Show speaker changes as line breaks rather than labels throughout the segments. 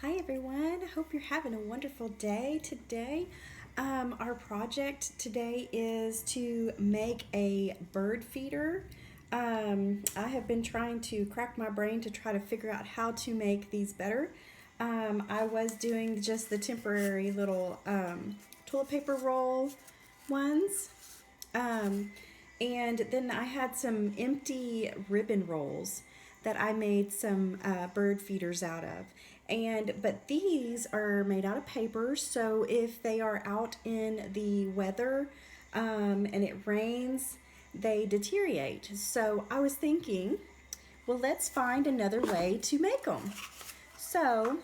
Hi everyone, I hope you're having a wonderful day today. Our project today is to make a bird feeder. I have been trying to crack my brain to try to figure out how to make these better. I was doing just the temporary little toilet paper roll ones. Um, and then I had some empty ribbon rolls that I made some bird feeders out of. But these are made out of paper, so if they are out in the weather and it rains, they deteriorate. So I was thinking, well, let's find another way to make them. So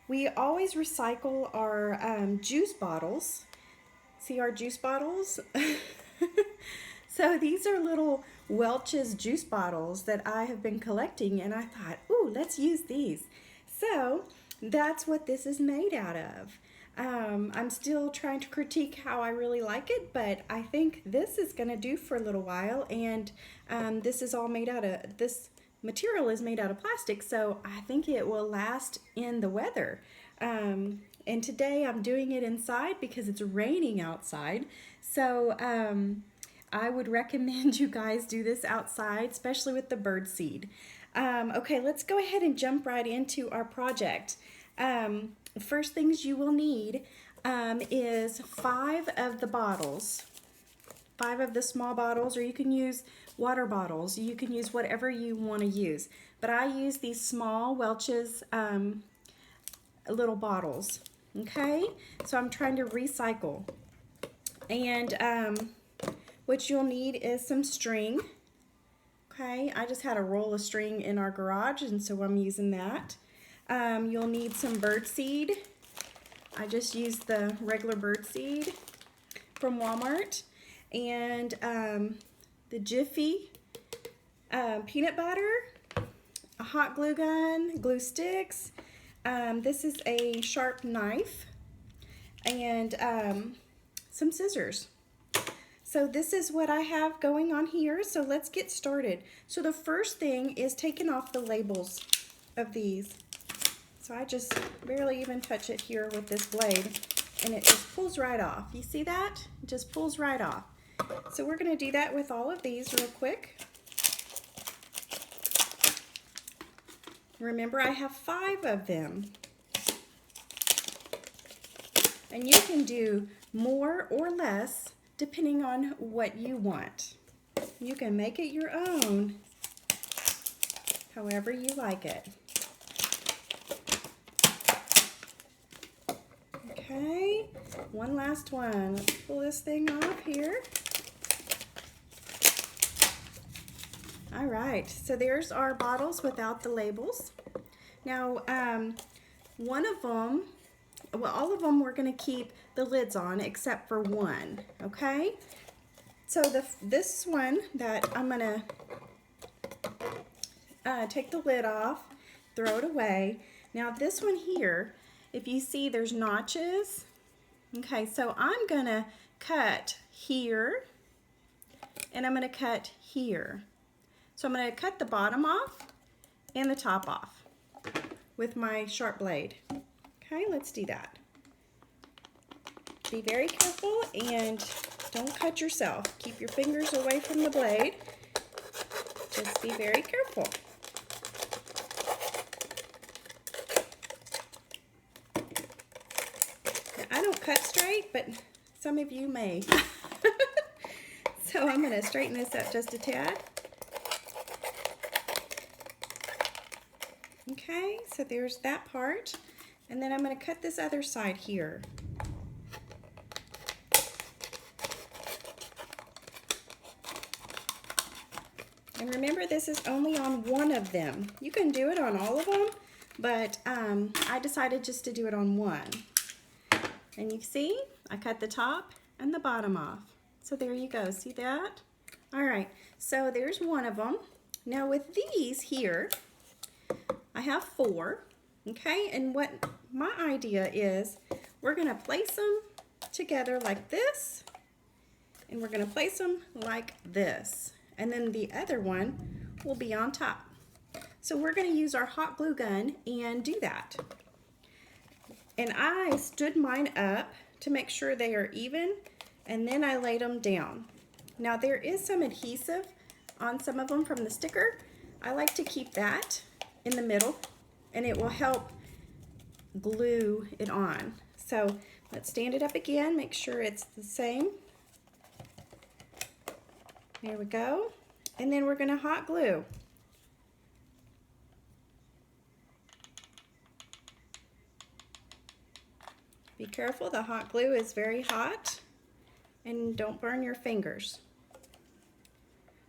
we always recycle our juice bottles. See our juice bottles? So these are little Welch's juice bottles that I have been collecting, and I thought, ooh, let's use these. So that's what this is made out of. I'm still trying to critique how I really like it, but I think this is going to do for a little while, and this is all made out of, this material is made out of plastic, so I think it will last in the weather. And today I'm doing it inside because it's raining outside. So I would recommend you guys do this outside, especially with the bird seed. Okay, let's go ahead and jump right into our project. First things you will need is 5 of the bottles. 5 of the small bottles, or you can use water bottles. You can use whatever you want to use. But I use these small Welch's little bottles. Okay, so I'm trying to recycle. And what you'll need is some string. Okay, I just had a roll of string in our garage, and so I'm using that. You'll need some bird seed. I just used the regular bird seed from Walmart. And the Jiffy peanut butter, a hot glue gun, glue sticks. This is a sharp knife, and some scissors. So this is what I have going on here. So let's get started. So the first thing is taking off the labels of these. So I just barely even touch it here with this blade, and it just pulls right off. You see that? It just pulls right off. So we're going to do that with all of these real quick. Remember, I have 5 of them. And you can do more or less depending on what you want. You can make it your own, however you like it. Okay, one last one. Let's pull this thing off here. All right, so there's our bottles without the labels. Now, one of them, well, all of them we're going to keep the lids on except for one, okay? So this one that I'm going to take the lid off, throw it away. Now this one here, if you see there's notches, okay, so I'm going to cut here, and I'm going to cut here. So I'm going to cut the bottom off and the top off with my sharp blade. Okay, let's do that. Be very careful and don't cut yourself. Keep your fingers away from the blade. Just be very careful. Now, I don't cut straight, but some of you may. So I'm going to straighten this up just a tad. Okay, so there's that part. And then I'm going to cut this other side here. And remember, this is only on one of them. You can do it on all of them, but I decided just to do it on one. And you see, I cut the top and the bottom off. So there you go, see that? All right, so there's one of them. Now with these here, I have 4, okay? And what my idea is, we're gonna place them together like this, and we're gonna place them like this. And then the other one will be on top. So we're gonna use our hot glue gun and do that. And I stood mine up to make sure they are even, and then I laid them down. Now there is some adhesive on some of them from the sticker. I like to keep that in the middle, and it will help glue it on. So let's stand it up again, make sure it's the same. There we go. And then we're gonna hot glue. Be careful, the hot glue is very hot, and don't burn your fingers.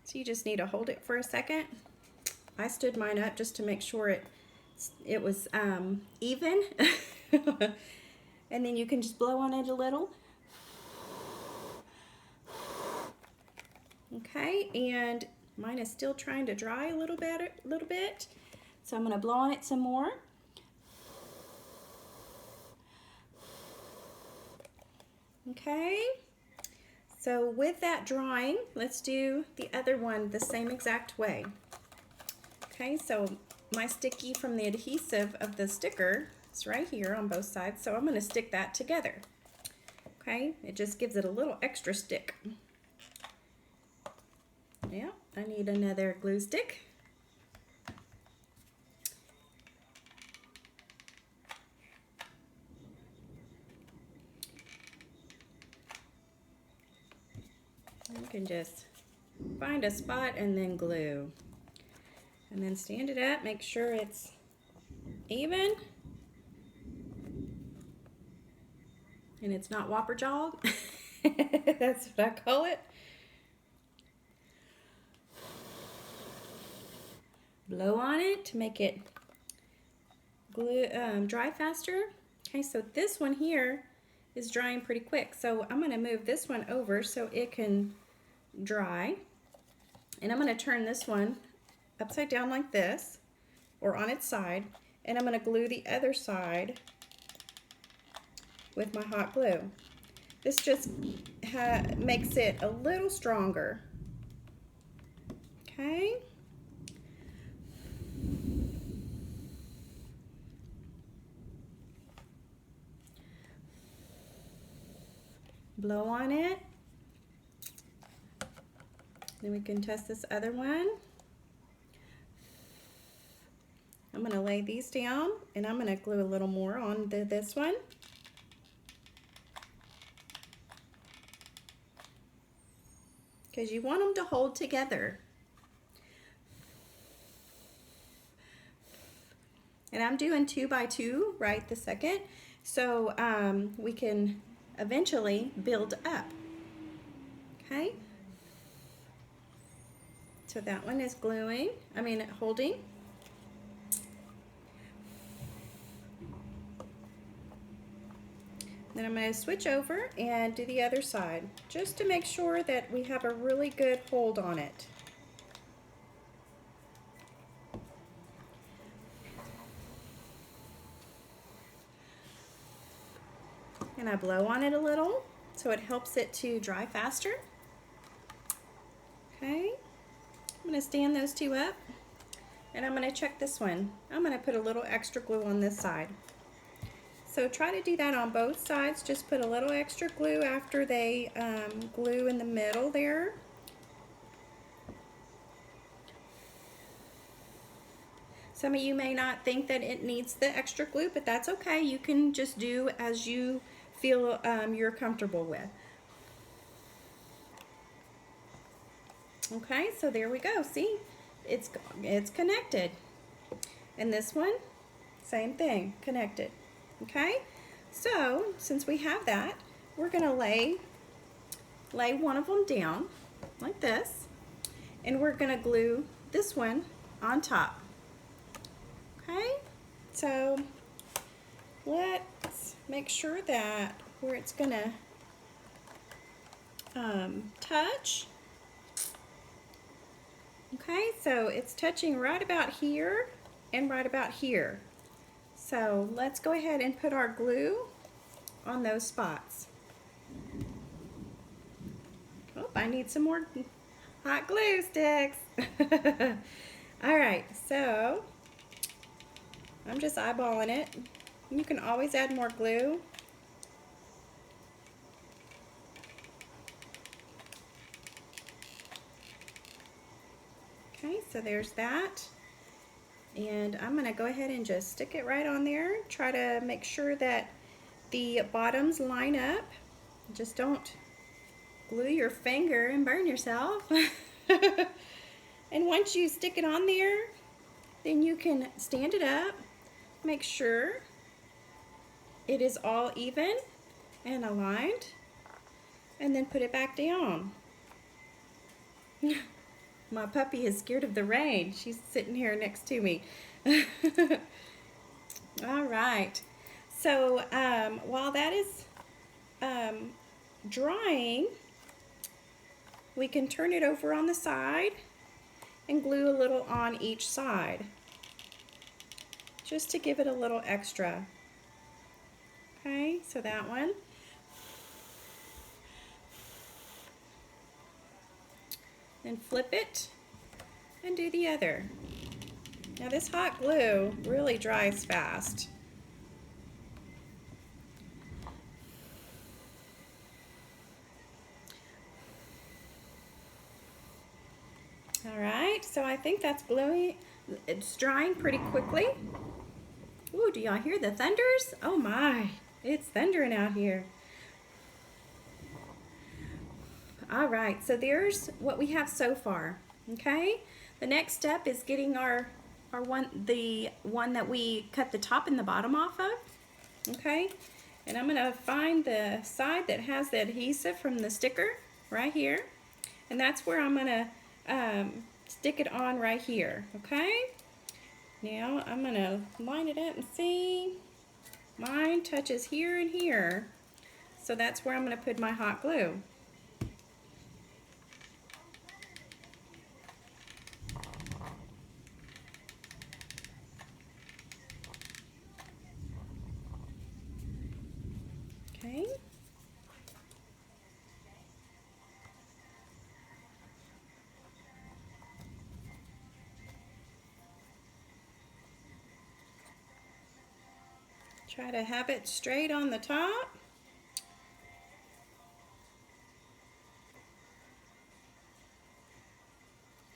So you just need to hold it for a second. I stood mine up just to make sure it was even. And then you can just blow on it a little. Okay, and mine is still trying to dry a little bit. So I'm gonna blow on it some more. Okay, so with that drying, let's do the other one the same exact way. Okay, so my sticky from the adhesive of the sticker is right here on both sides, so I'm going to stick that together. Okay, it just gives it a little extra stick. Yeah, I need another glue stick. You can just find a spot and then glue. And then stand it up, make sure it's even. And it's not whopper jawed. That's what I call it. Blow on it to make it glue dry faster. Okay, so this one here is drying pretty quick. So I'm gonna move this one over so it can dry. And I'm gonna turn this one upside down like this, or on its side, and I'm gonna glue the other side with my hot glue. This just makes it a little stronger. Okay. Blow on it. Then we can test this other one. I'm going to lay these down, and I'm going to glue a little more on this one. Because you want them to hold together. And I'm doing 2 by 2 right this second, so we can eventually build up. Okay? So that one is holding. Then I'm going to switch over and do the other side, just to make sure that we have a really good hold on it. And I blow on it a little, so it helps it to dry faster. Okay, I'm going to stand those two up, and I'm going to check this one. I'm going to put a little extra glue on this side. So try to do that on both sides. Just put a little extra glue after they glue in the middle there. Some of you may not think that it needs the extra glue, but that's okay. You can just do as you feel you're comfortable with. Okay, so there we go. See, it's connected. And this one, same thing, connected. Okay, so since we have that, we're gonna lay one of them down like this, and we're gonna glue this one on top. Okay, so let's make sure that where it's gonna touch. Okay, so it's touching right about here and right about here. So let's go ahead and put our glue on those spots. Oh, I need some more hot glue sticks. All right, so I'm just eyeballing it. You can always add more glue. Okay, so there's that. And I'm going to go ahead and just stick it right on there. Try to make sure that the bottoms line up. Just don't glue your finger and burn yourself. And once you stick it on there, then you can stand it up, make sure it is all even and aligned, and then put it back down. My puppy is scared of the rain. She's sitting here next to me. All right. So while that is drying, we can turn it over on the side and glue a little on each side, just to give it a little extra. Okay, so that one. Then flip it and do the other. Now this hot glue really dries fast. All right, so I think that's gluing. It's drying pretty quickly. Ooh, do y'all hear the thunders? Oh my, it's thundering out here. All right, so there's what we have so far. Okay, the next step is getting the one that we cut the top and the bottom off of. Okay, and I'm gonna find the side that has the adhesive from the sticker right here, and that's where I'm gonna stick it on right here. Okay, now I'm gonna line it up and see. Mine touches here and here, so that's where I'm gonna put my hot glue. Okay. Try to have it straight on the top.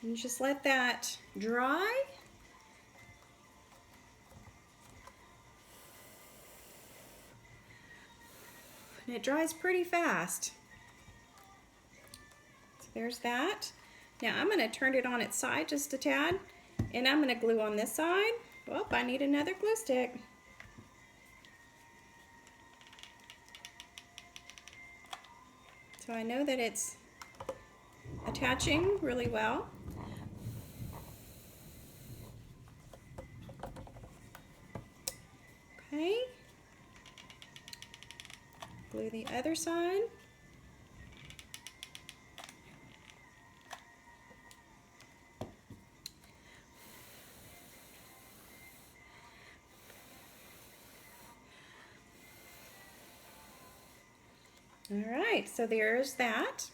And just let that dry. And it dries pretty fast. So there's that. Now I'm going to turn it on its side just a tad, and I'm going to glue on this side. Oh, I need another glue stick. So I know that it's attaching really well. Okay. Glue the other side. All right, so there's that.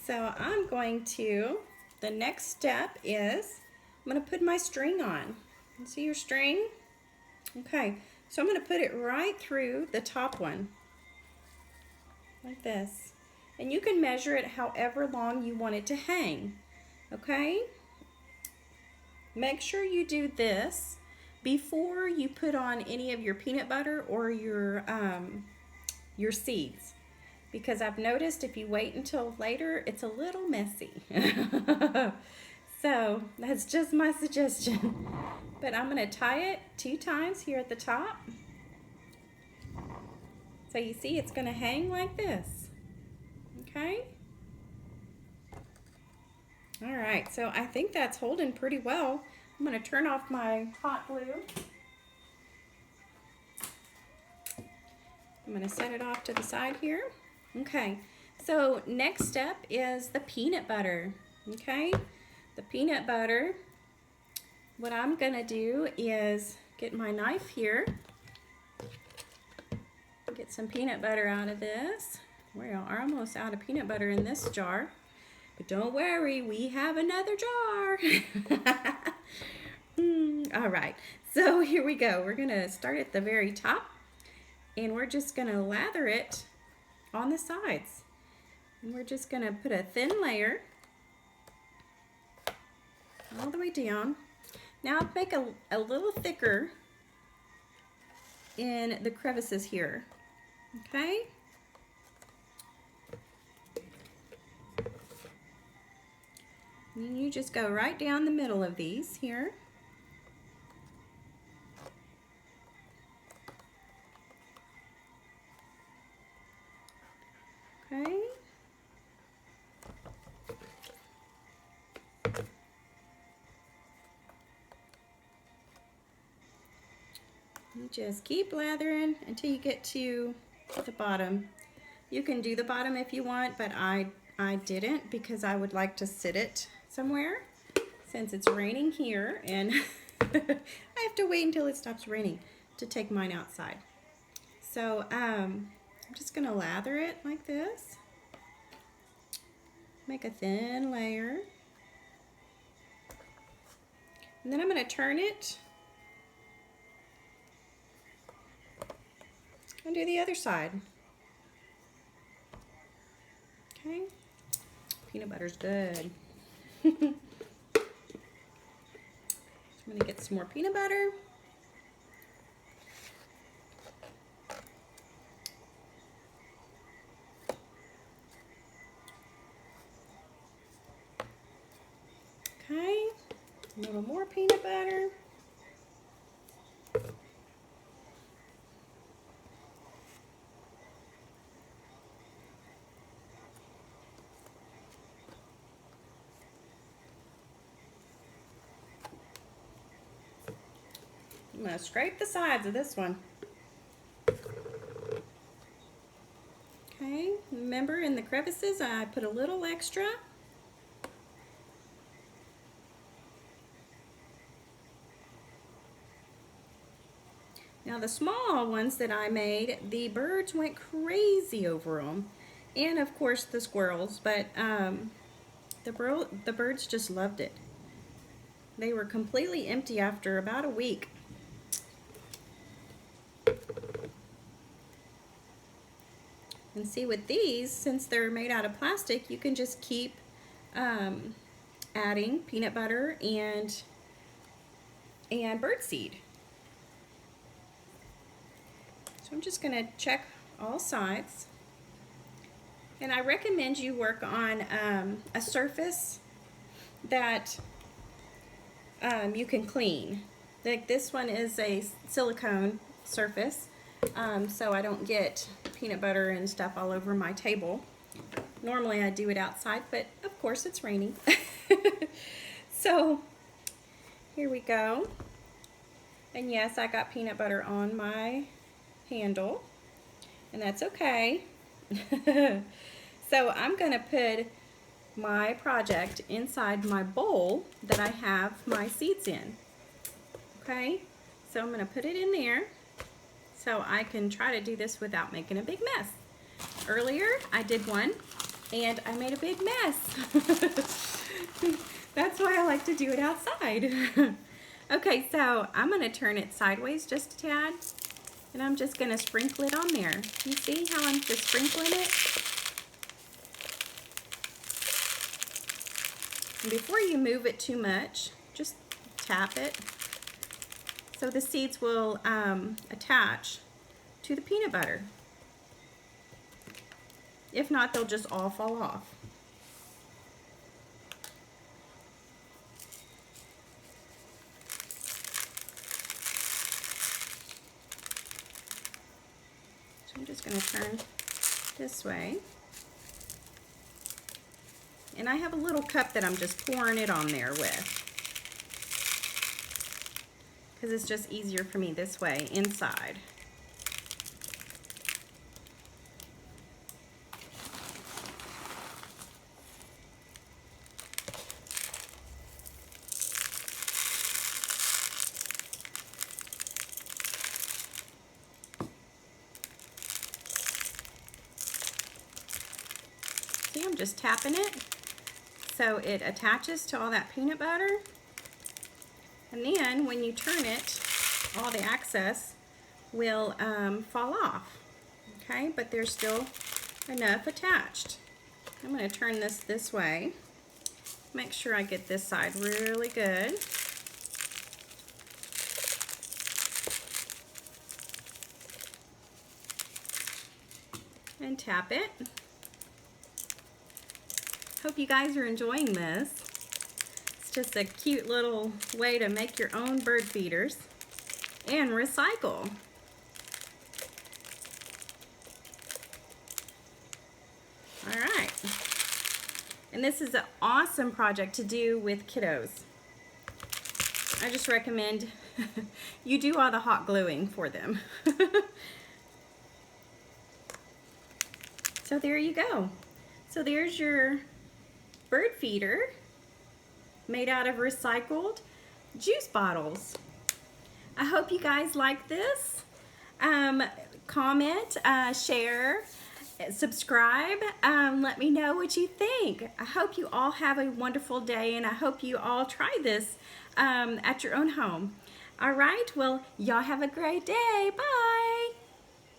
So I'm going to, the next step is, I'm going to put my string on. You see your string? Okay, so I'm going to put it right through the top one, like this. And you can measure it however long you want it to hang, okay? Make sure you do this before you put on any of your peanut butter or your seeds, because I've noticed if you wait until later, it's a little messy. So that's just my suggestion. But I'm going to tie it 2 times here at the top. So you see it's going to hang like this. Okay? All right, so I think that's holding pretty well. I'm going to turn off my hot glue. I'm going to set it off to the side here. Okay, so next step is the peanut butter. Okay, the peanut butter, what I'm going to do is get my knife here, get some peanut butter out of this. We are almost out of peanut butter in this jar, but don't worry, we have another jar. All right, so here we go. We're gonna start at the very top and we're just gonna lather it on the sides. And we're just gonna put a thin layer all the way down. Now I'll make a little thicker in the crevices here, okay? And you just go right down the middle of these here. Okay. You just keep lathering until you get to the bottom. You can do the bottom if you want, but I didn't because I would like to sit it somewhere since it's raining here and I have to wait until it stops raining to take mine outside. So I'm just gonna lather it like this. Make a thin layer. And then I'm gonna turn it and do the other side. Okay, peanut butter's good. I'm gonna get some more peanut butter. Okay, a little more peanut butter. I'm going to scrape the sides of this one. Okay, remember in the crevices I put a little extra. Now the small ones that I made, the birds went crazy over them. And of course the squirrels, but the birds just loved it. They were completely empty after about a week. And see, with these, since they're made out of plastic, you can just keep adding peanut butter and birdseed. So I'm just going to check all sides. And I recommend you work on a surface that you can clean. Like this one is a silicone surface, so I don't get peanut butter and stuff all over my table. Normally I do it outside, but of course it's raining. So here we go. And yes, I got peanut butter on my handle, and that's okay. So I'm going to put my project inside my bowl that I have my seeds in. Okay, so I'm going to put it in there so I can try to do this without making a big mess. Earlier I did one and I made a big mess. That's why I like to do it outside. Okay, so I'm going to turn it sideways just a tad, and I'm just going to sprinkle it on there. You see how I'm just sprinkling it? And before you move it too much, just tap it so the seeds will attach to the peanut butter. If not, they'll just all fall off. So I'm just going to turn this way. And I have a little cup that I'm just pouring it on there with, because it's just easier for me this way inside. See, I'm just tapping it so it attaches to all that peanut butter. And then when you turn it, all the excess will fall off. Okay, but there's still enough attached. I'm going to turn this way. Make sure I get this side really good. And tap it. Hope you guys are enjoying this. It's just a cute little way to make your own bird feeders and recycle. All right. And this is an awesome project to do with kiddos. I just recommend you do all the hot gluing for them. So there you go. So there's your bird feeder made out of recycled juice bottles. I hope you guys like this. Comment, share, subscribe. Let me know what you think. I hope you all have a wonderful day, and I hope you all try this at your own home. All right, well, y'all have a great day. Bye.